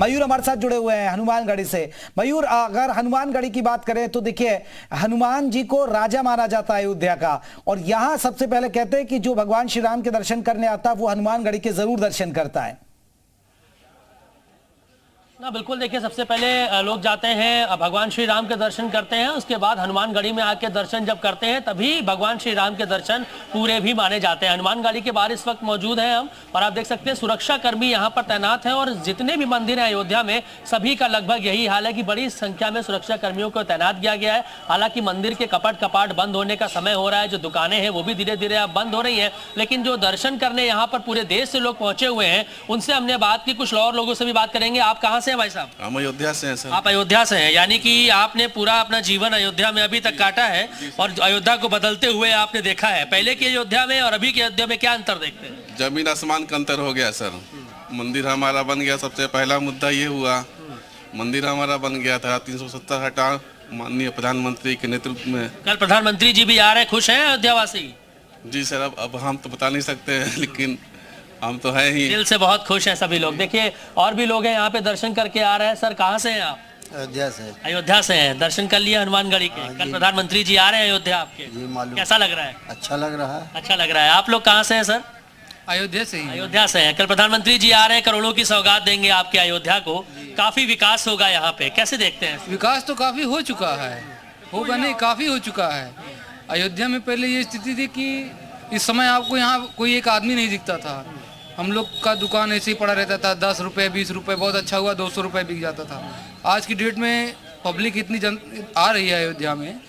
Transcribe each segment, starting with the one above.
मयूर हमारे साथ जुड़े हुए हैं हनुमानगढ़ी से। मयूर, अगर हनुमानगढ़ी की बात करें तो देखिए, हनुमान जी को राजा माना जाता है अयोध्या का, और यहाँ सबसे पहले कहते हैं कि जो भगवान श्री राम के दर्शन करने आता है वो हनुमानगढ़ी के जरूर दर्शन करता है। ना बिल्कुल, देखिए सबसे पहले लोग जाते हैं भगवान श्री राम के दर्शन करते हैं, उसके बाद हनुमानगढ़ी में आके दर्शन जब करते हैं तभी भगवान श्री राम के दर्शन पूरे भी माने जाते हैं। हनुमानगढ़ी के बाहर इस वक्त मौजूद हैं हम, और आप देख सकते हैं सुरक्षा कर्मी यहाँ पर तैनात हैं, और जितने भी मंदिर हैं अयोध्या में सभी का लगभग यही हाल है कि बड़ी संख्या में सुरक्षा कर्मियों को तैनात किया गया है। हालांकि मंदिर के कपाट बंद होने का समय हो रहा है, जो दुकानें हैं वो भी धीरे धीरे अब बंद हो रही हैं, लेकिन जो दर्शन करने यहाँ पर पूरे देश से लोग पहुंचे हुए हैं उनसे हमने बात की, कुछ और लोगों से भी बात करेंगे। आप कहाँ से हैं भाई साहब? हम अयोध्या से हैं सर। आप अयोध्या से हैं, यानी कि आपने पूरा अपना जीवन अयोध्या में अभी तक काटा है और अयोध्या को बदलते हुए आपने देखा है। पहले की अयोध्या में और अभी की अयोध्या में क्या अंतर देखते हैं? जमीन आसमान का अंतर हो गया सर। मंदिर हमारा बन गया, सबसे पहला मुद्दा ये हुआ, मंदिर हमारा बन गया था। 370 हटा माननीय प्रधानमंत्री के नेतृत्व में। कल प्रधानमंत्री जी भी आ रहे, खुश हैं अयोध्या वासी? जी सर, अब हम तो बता नहीं सकते हैं, लेकिन हम तो है ही दिल से बहुत खुश हैं सभी लोग। देखिए और भी लोग हैं यहाँ पे दर्शन करके आ रहे हैं। सर कहाँ से हैं आप? अयोध्या से। अयोध्या से हैं, दर्शन कर लिए हनुमानगढ़ी के। कल प्रधानमंत्री जी आ रहे हैं अयोध्या आपके, जी मालूम। कैसा लग रहा है? अच्छा लग रहा है। अच्छा लग रहा है। आप लोग कहाँ से हैं सर? अयोध्या से ही। अयोध्या से हैं। कल प्रधानमंत्री जी आ रहे हैं, करोड़ों की सौगात देंगे आपके अयोध्या को, काफी विकास होगा यहाँ पे, कैसे देखते हैं? विकास तो काफी हो चुका है, होगा नहीं, काफी हो चुका है। अयोध्या में पहले ये स्थिति थी कि इस समय आपको यहाँ कोई एक आदमी नहीं दिखता था। हम लोग का दुकान ऐसे ही पड़ा रहता था, 10 रुपये 20 रुपये, बहुत अच्छा हुआ 200 रुपये बिक जाता था। आज की डेट में पब्लिक इतनी आ रही है अयोध्या में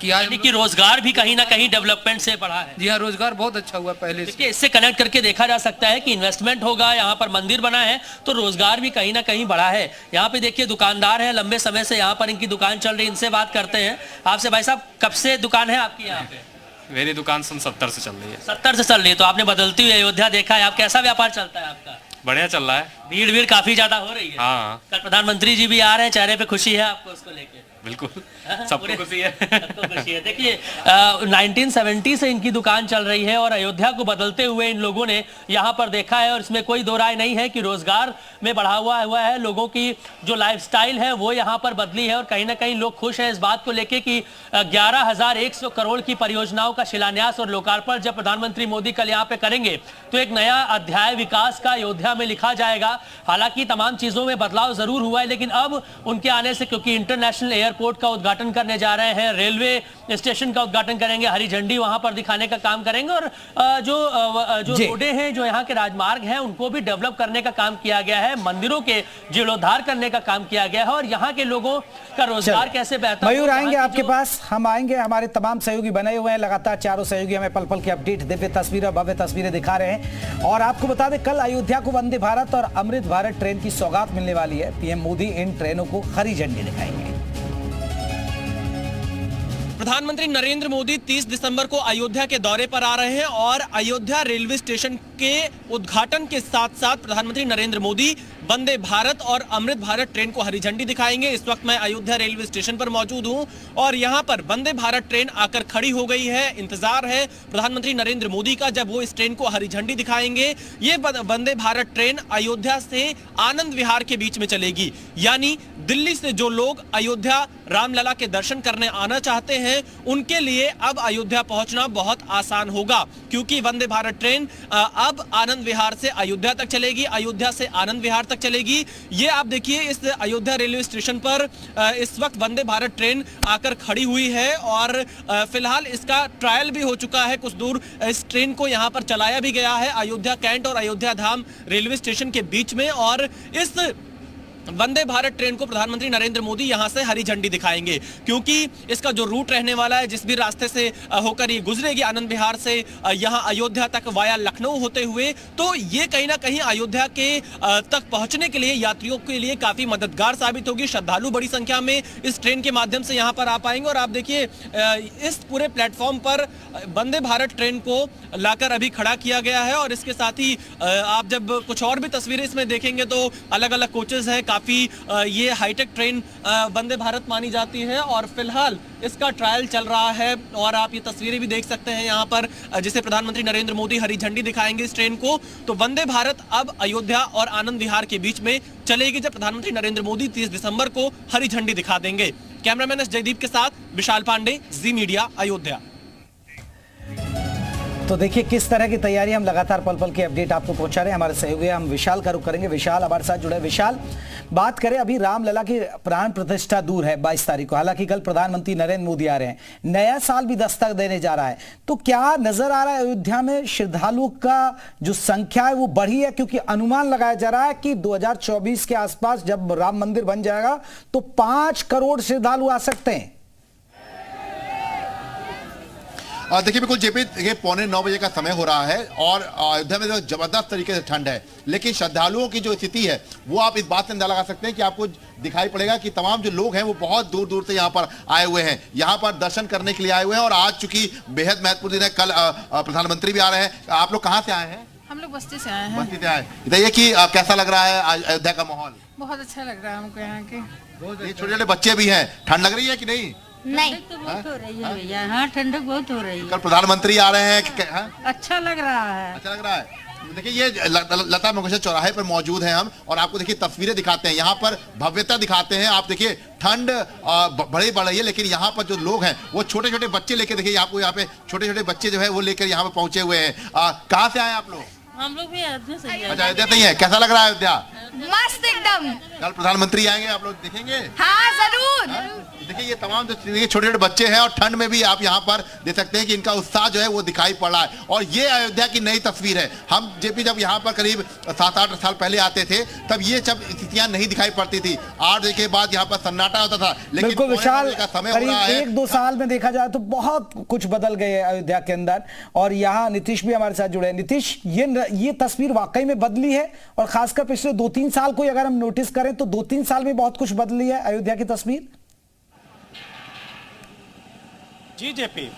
कि आज कि रोजगार भी कहीं ना कहीं डेवलपमेंट से बढ़ा है। जी हाँ, रोजगार बहुत अच्छा हुआ पहले से। इससे कनेक्ट करके देखा जा सकता है कि इन्वेस्टमेंट होगा, यहाँ पर मंदिर बना है तो रोजगार भी कहीं ना कहीं बढ़ा है। यहाँ पे देखिए दुकानदार है, लंबे समय से यहाँ पर इनकी दुकान चल रही है, इनसे बात करते हैं। आपसे भाई साहब, कब से दुकान है आपकी यहाँ पे? मेरी दुकान सन 70 से चल रही है। 70 से चल रही है, तो आपने बदलती हुई अयोध्या देखा है। आप कैसा व्यापार चलता है आपका? बढ़िया चल रहा है। भीड़ काफी ज्यादा हो रही है। हाँ, कल प्रधानमंत्री जी भी आ रहे हैं, चेहरे पे खुशी है आपको उसको लेके? बिल्कुल, सबको खुशी है। सबको खुशी है। देखिए 1970 से इनकी दुकान चल रही है और अयोध्या को बदलते हुए इन लोगों ने यहाँ पर देखा है, और इसमें कोई दो राय नहीं है कि रोजगार में बढ़ा हुआ है। लोगों की जो लाइफस्टाइल है वो यहाँ पर बदली है, और कहीं ना कहीं लोग खुश हैं इस बात को लेके कि 11,100 करोड़ की परियोजनाओं का शिलान्यास और लोकार्पण जब प्रधानमंत्री मोदी कल यहाँ पे करेंगे तो एक नया अध्याय विकास का अयोध्या में लिखा जाएगा। हालांकि तमाम चीजों में बदलाव जरूर हुआ है, लेकिन अब उनके आने से, क्योंकि इंटरनेशनल एयरपोर्ट का उद्घाटन करने जा रहे हैं, रेलवे स्टेशन का उद्घाटन करेंगे, हरी झंडी वहां पर दिखाने का काम करेंगे, और जो रोडें हैं, जो यहाँ के राजमार्ग हैं, उनको भी डेवलप करने का काम किया गया है, मंदिरों के जीर्णोद्धार करने का काम किया गया है, और यहाँ के लोगों का रोजगार कैसे बेहतर। मयूर आएंगे आपके पास, हम आएंगे। हमारे तमाम सहयोगी बने हुए हैं, लगातार चारों सहयोगी हमें पल पल की अपडेट, दिव्य तस्वीरें, भव्य तस्वीरें दिखा रहे हैं। और आपको बता दें, कल अयोध्या को वंदे भारत और अमृत भारत ट्रेन की सौगात मिलने वाली है। पीएम मोदी इन ट्रेनों को हरी झंडी दिखाएंगे। प्रधानमंत्री नरेंद्र मोदी 30 दिसंबर को अयोध्या के दौरे पर आ रहे हैं, और अयोध्या रेलवे स्टेशन के उद्घाटन के साथ साथ प्रधानमंत्री नरेंद्र मोदी वंदे भारत और अमृत भारत ट्रेन को हरी झंडी दिखाएंगे। इस वक्त मैं अयोध्या रेलवे स्टेशन पर मौजूद हूं, और यहां पर वंदे भारत ट्रेन आकर खड़ी हो गई है। इंतजार है प्रधानमंत्री नरेंद्र मोदी का, जब वो इस ट्रेन को हरी झंडी दिखाएंगे। ये वंदे भारत ट्रेन अयोध्या से आनंद विहार के बीच में चलेगी, यानी दिल्ली से जो लोग अयोध्या रामलला के दर्शन करने आना चाहते हैं उनके लिए अब अयोध्या पहुंचना बहुत आसान होगा, क्योंकि वंदे भारत ट्रेन अब आनंद विहार से अयोध्या तक चलेगी, अयोध्या से आनंद विहार तक चलेगी। ये आप देखिए, इस अयोध्या रेलवे स्टेशन पर इस वक्त वंदे भारत ट्रेन आकर खड़ी हुई है, और फिलहाल इसका ट्रायल भी हो चुका है। कुछ दूर इस ट्रेन को यहाँ पर चलाया भी गया है अयोध्या कैंट और अयोध्या धाम रेलवे स्टेशन के बीच में, और इस वंदे भारत ट्रेन को प्रधानमंत्री नरेंद्र मोदी यहां से हरी झंडी दिखाएंगे, क्योंकि इसका जो रूट रहने वाला है, जिस भी रास्ते से होकर ये गुजरेगी आनंद विहार से यहां अयोध्या तक वाया लखनऊ होते हुए, तो ये कहीं ना कहीं अयोध्या के तक पहुंचने के लिए यात्रियों के लिए काफी मददगार साबित होगी। श्रद्धालु बड़ी संख्या में इस ट्रेन के माध्यम से यहां पर आ पाएंगे, और आप देखिए इस पूरे प्लेटफॉर्म पर वंदे भारत ट्रेन को लाकर अभी खड़ा किया गया है, और इसके साथ ही आप जब कुछ और भी तस्वीरें इसमें देखेंगे तो अलग अलग कोचेस हैं, काफ़ी ये हाईटेक ट्रेन वंदे भारत मानी जाती है और फिलहाल इसका ट्रायल चल रहा है। और आप ये तस्वीरें भी देख सकते हैं यहाँ पर, जिसे प्रधानमंत्री नरेंद्र मोदी हरी झंडी दिखाएंगे इस ट्रेन को। तो वंदे भारत अब अयोध्या और आनंद विहार के बीच में चलेगी, जब प्रधानमंत्री नरेंद्र मोदी 30 दिसंबर को हरी झंडी दिखा देंगे। कैमरामैन एस जयदीप के साथ विशाल पांडे, जी मीडिया, अयोध्या। तो देखिए किस तरह की तैयारी, हम लगातार पल पल की अपडेट आपको पहुंचा रहे हैं। हमारे सहयोगी हम विशाल का रुख करेंगे। विशाल हमारे साथ जुड़े। विशाल, बात करें अभी रामलला की प्राण प्रतिष्ठा दूर है 22 तारीख को, हालांकि कल प्रधानमंत्री नरेंद्र मोदी आ रहे हैं, नया साल भी दस्तक देने जा रहा है, तो क्या नजर आ रहा है अयोध्या में श्रद्धालुओं का जो संख्या है वो बढ़ी है? क्योंकि अनुमान लगाया जा रहा है कि 2024 के आसपास जब राम मंदिर बन जाएगा तो 5 करोड़ श्रद्धालु आ सकते हैं। देखिए बिल्कुल जेपी, देखिए 8:45 बजे का समय हो रहा है और अयोध्या में तो जबरदस्त तरीके से ठंड है, लेकिन श्रद्धालुओं की जो स्थिति है वो आप इस बात से अंदाजा लगा सकते हैं कि आपको दिखाई पड़ेगा कि तमाम जो लोग हैं वो बहुत दूर दूर से यहाँ पर आए हुए हैं, यहाँ पर दर्शन करने के लिए आए हुए हैं। और आज चूंकि बेहद महत्वपूर्ण दिन है, कल प्रधानमंत्री भी आ रहे हैं। आप लोग कहाँ से आए हैं? हम लोग बस्ती से आए हैं। बस्ती से आए। बताइए कि कैसा लग रहा है आज अयोध्या का माहौल? बहुत अच्छा लग रहा है हमको यहाँ के। छोटे छोटे बच्चे भी हैं, ठंड लग रही है कि नहीं? नहीं तो बहुत हो रही है भैया, हाँ ठंडक बहुत हो रही है। कल प्रधानमंत्री आ रहे हैं, अच्छा लग रहा है। अच्छा लग रहा है। देखिए ये लता मंगेशकर चौराहे पर मौजूद हैं हम, और आपको देखिए तस्वीरें दिखाते हैं, यहाँ पर भव्यता दिखाते हैं। आप देखिए ठंड बड़ी बढ़ रही है, लेकिन यहाँ पर जो लोग हैं वो छोटे छोटे बच्चे लेके, देखिए आपको यहाँ पे छोटे छोटे बच्चे जो है वो लेकर यहाँ पे पहुंचे हुए हैं। कहाँ से आए आप लोग? हम लोग भी अयोध्या से ही हैं। अच्छा अयोध्या नहीं है, कैसा लग रहा है अयोध्या? मस्त एकदम। कल प्रधानमंत्री आएंगे, आप लोग देखेंगे? हाँ जरूर। देखिए ये तमाम जो छोटे छोटे बच्चे हैं और ठंड में भी आप यहाँ पर देख सकते हैं कि इनका उत्साह जो है वो दिखाई पड़ रहा है। और ये अयोध्या की नई तस्वीर है। हम जेपी जब यहाँ पर करीब 7-8 साल पहले आते थे तब ये सब स्थितियां नहीं दिखाई पड़ती थी। 8 बजे के बाद यहाँ पर सन्नाटा होता था, लेकिन बिल्कुल विशाल, का समय करीब हो रहा है। 1-2 साल में देखा जाए तो बहुत कुछ बदल गए अयोध्या के अंदर। और यहाँ नीतीश भी हमारे साथ जुड़े हैं। नीतीश, ये तस्वीर वाकई में बदली है, और खासकर पिछले 2-3 साल को अगर हम नोटिस करें तो 2-3 साल में बहुत कुछ बदली है अयोध्या की तस्वीर। जी जेपी,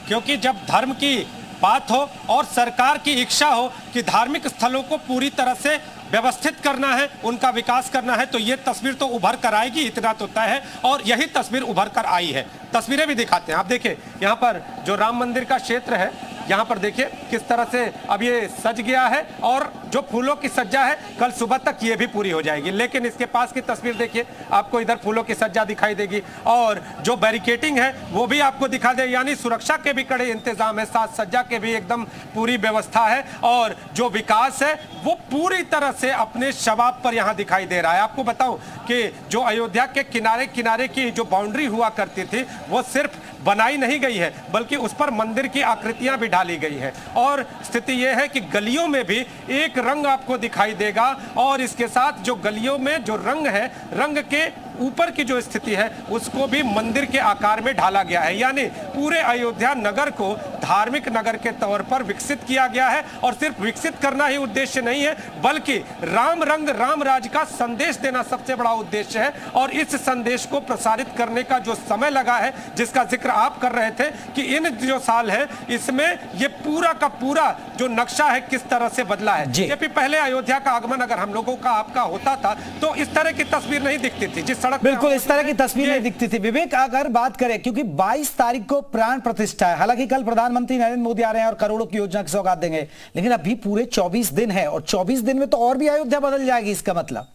क्योंकि जब धर्म की बात हो और सरकार की इच्छा हो कि धार्मिक स्थलों को पूरी तरह से व्यवस्थित करना है, उनका विकास करना है, तो ये तस्वीर तो उभर कर आएगी, इतना तो तय है। और यही तस्वीर उभर कर आई है। तस्वीरें भी दिखाते हैं। आप देखिए यहाँ पर जो राम मंदिर का क्षेत्र है, यहाँ पर देखिए किस तरह से अब ये सज गया है, और जो फूलों की सज्जा है कल सुबह तक ये भी पूरी हो जाएगी। लेकिन इसके पास की तस्वीर देखिए, आपको इधर फूलों की सज्जा दिखाई देगी, और जो बैरिकेटिंग है वो भी आपको दिखा दे, यानी सुरक्षा के भी कड़े इंतजाम है, साथ सज्जा के भी एकदम पूरी व्यवस्था है। और जो विकास है वो पूरी तरह से अपने शबाब पर यहाँ दिखाई दे रहा है। आपको बताऊं कि जो अयोध्या के किनारे किनारे की जो बाउंड्री हुआ करती थी वो सिर्फ बनाई नहीं गई है, बल्कि उस पर मंदिर की आकृतियां भी डाली गई है। और स्थिति यह है कि गलियों में भी एक रंग आपको दिखाई देगा, और इसके साथ जो गलियों में जो रंग है, रंग के ऊपर की जो स्थिति है उसको भी मंदिर के आकार में ढाला गया है। यानी पूरे अयोध्या नगर को धार्मिक नगर के तौर पर विकसित किया गया है। और सिर्फ विकसित करना ही उद्देश्य नहीं है, बल्कि राम रंग राम राज का संदेश देना सबसे बड़ा उद्देश्य है। और इस संदेश को प्रसारित करने का जो समय लगा है, जिसका जिक्र आप कर रहे थे कि इन जो साल है इसमें ये पूरा का पूरा जो नक्शा है किस तरह से बदला है। जबकि पहले अयोध्या का आगमन अगर हम लोगों का आपका होता था तो इस तरह की तस्वीर नहीं दिखती थी, जिस सड़क बिल्कुल इस तरह की तस्वीर नहीं दिखती थी। विवेक, अगर बात करें, क्योंकि 22 तारीख को प्राण प्रतिष्ठा है, हालांकि कल प्रधानमंत्री नरेंद्र मोदी आ रहे हैं और करोड़ों की योजना की सौगात देंगे, लेकिन अभी पूरे 24 दिन है, और 24 दिन में तो और भी अयोध्या बदल जाएगी। इसका मतलब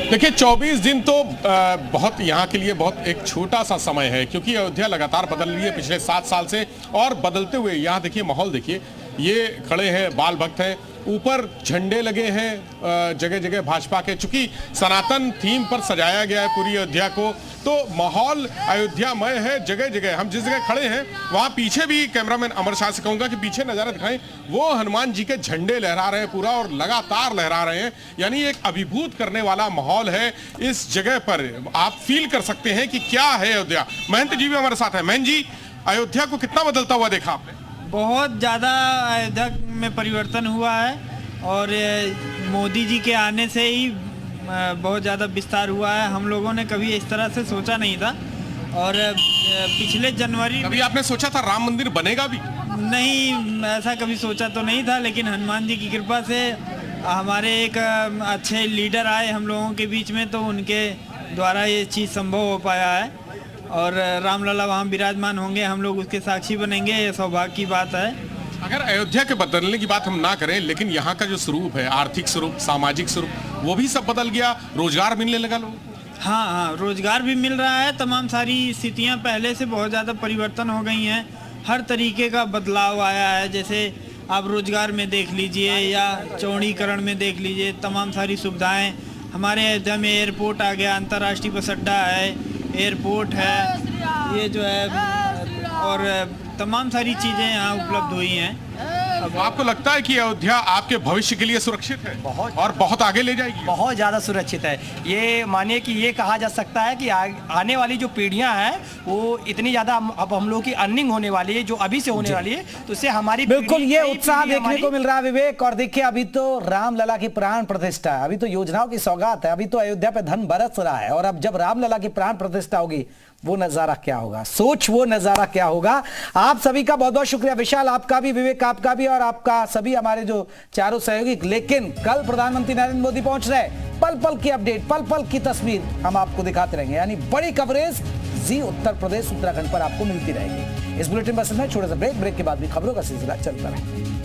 देखिए 24 दिन तो बहुत यहाँ के लिए बहुत एक छोटा सा समय है, क्योंकि अयोध्या लगातार बदल रही है पिछले 7 साल से, और बदलते हुए यहाँ देखिए माहौल देखिए, ये खड़े हैं बाल भक्त हैं, ऊपर झंडे लगे हैं जगह जगह भाजपा के, चूंकि सनातन थीम पर सजाया गया है पूरी अयोध्या को, तो माहौल अयोध्यामय है जगह जगह। हम जिस जगह खड़े हैं वहाँ पीछे भी कैमरामैन अमर शाह से कहूँगा कि पीछे नज़ारा दिखाएं, वो हनुमान जी के झंडे लहरा रहे हैं पूरा, और लगातार लहरा रहे हैं। यानी एक अभिभूत करने वाला माहौल है इस जगह पर। आप फील कर सकते हैं कि क्या है अयोध्या। महंत जी भी हमारे साथ है। महंत जी, अयोध्या को कितना बदलता हुआ देखा आपने? बहुत ज़्यादा अयोध्या में परिवर्तन हुआ है, और मोदी जी के आने से ही बहुत ज़्यादा विस्तार हुआ है। हम लोगों ने कभी इस तरह से सोचा नहीं था, और पिछले जनवरी कभी आपने सोचा था राम मंदिर बनेगा भी? नहीं, ऐसा कभी सोचा तो नहीं था, लेकिन हनुमान जी की कृपा से हमारे एक अच्छे लीडर आए हम लोगों के बीच में, तो उनके द्वारा ये चीज़ संभव हो पाया है और रामलला वहाँ विराजमान होंगे, हम लोग उसके साक्षी बनेंगे, ये सौभाग्य की बात है। अगर अयोध्या के बदलने की बात हम ना करें, लेकिन यहाँ का जो स्वरूप है, आर्थिक स्वरूप, सामाजिक स्वरूप, वो भी सब बदल गया, रोजगार मिलने लगा लोगों को। हाँ, रोजगार भी मिल रहा है, तमाम सारी स्थितियाँ पहले से बहुत ज़्यादा परिवर्तन हो गई हैं, हर तरीके का बदलाव आया है। जैसे आप रोजगार में देख लीजिए या चौड़ीकरण में देख लीजिए, तमाम सारी सुविधाएं हमारे अयोध्या में, एयरपोर्ट आ गया, अंतर्राष्ट्रीय बस अड्डा है, एयरपोर्ट है, ये जो है, और तमाम सारी चीज़ें यहाँ उपलब्ध हुई हैं। अब आपको लगता है कि अयोध्या आपके भविष्य के लिए सुरक्षित है और बहुत आगे ले जाएगी? बहुत ज़्यादा सुरक्षित है। ये मानिए कि ये कहा जा सकता है कि आने वाली जो पीढ़ियां हैं वो इतनी ज़्यादा अब हम लोग की अर्निंग होने वाली है, जो अभी से होने वाली है, तो इससे हमारी बिल्कुल ये उत्साह देखने को मिल रहा है विवेक। और देखिए अभी तो रामलला की प्राण प्रतिष्ठा है, अभी तो योजनाओं की सौगात है, अभी तो अयोध्या पे धन बरस रहा है, और अब जब रामलला की प्राण प्रतिष्ठा होगी वो नजारा क्या होगा, सोच वो नजारा क्या होगा। आप सभी का बहुत बहुत शुक्रिया, विशाल आपका भी, विवेक आपका भी, और आपका सभी हमारे जो चारों सहयोगी। लेकिन कल प्रधानमंत्री नरेंद्र मोदी पहुंच रहे, पल पल की अपडेट, पल पल की तस्वीर हम आपको दिखाते रहेंगे, यानी बड़ी कवरेज जी उत्तर प्रदेश उत्तराखंड पर आपको मिलती रहेगी। इस बुलेटिन में छोटा सा ब्रेक के बाद भी खबरों का सिलसिला चलता रहेगा।